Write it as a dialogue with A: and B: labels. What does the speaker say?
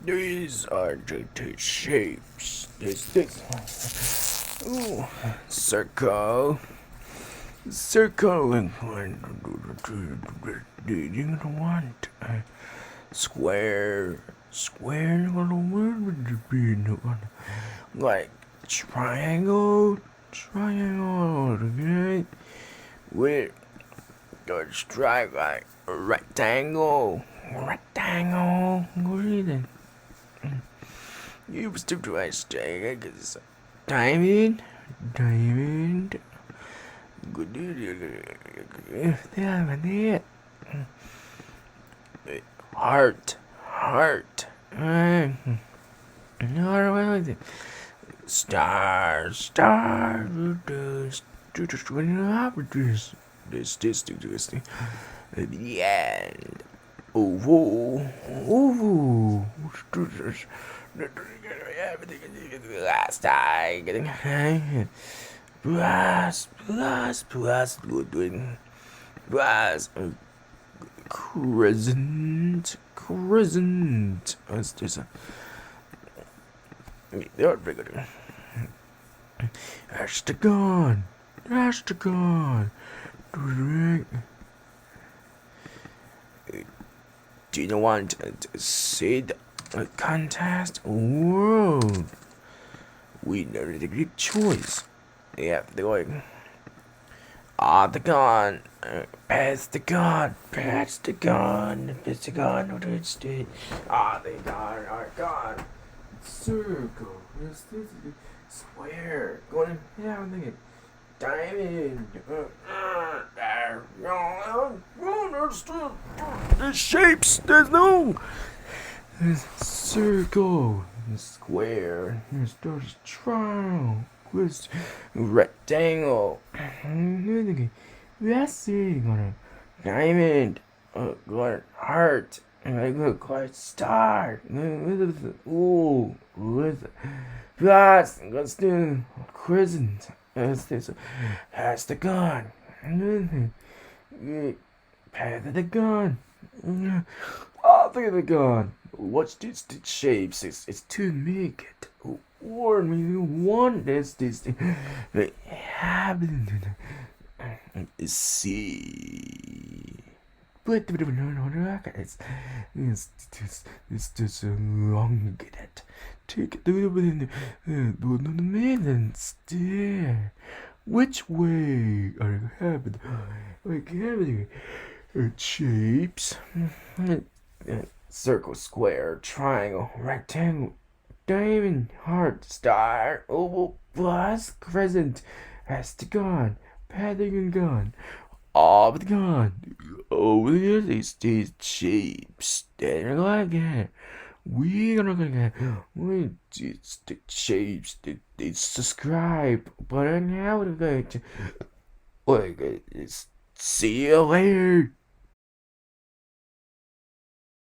A: These are the shapes. This. Ooh, circle. Circle and do you want square? Square like triangle. Triangle. Okay. With the stripe like a rectangle. Rectangle. What is it? You still do I stay? Cause diamond. Diamond. Good. Damn it. Heart. Heart. Star. Star. This. The end. Oval. Oval. Last time. Plus. Good. Plus. Crescent. What's this? They're very good. Ashtagon. Do you want to see the contest? Whoa. We know the good choice. Yeah, they're going. The gun. Pass the gun. The gun. What is it? The gun. Gun. Circle. Square. Going down. Diamond. The shapes. There's no circle. Square. There's triangle. Rectangle. Let's see. Diamond. Heart. Quite star. Ooh. Plus. Let's do crescent. Has the gun. Pass the gun. Look at the gun. Watch these shapes. It's too naked. Or maybe one this thing. See. But it's just wrong at it. Take it to the man stare. Which way are you having? Like having shapes? Circle, square, triangle, rectangle, diamond, heart, star, oval, plus, crescent, hexagon, pentagon, all but gone. Oh, these shapes. They're like that. We're gonna just the shapes. They subscribe, but now we're going to see you later.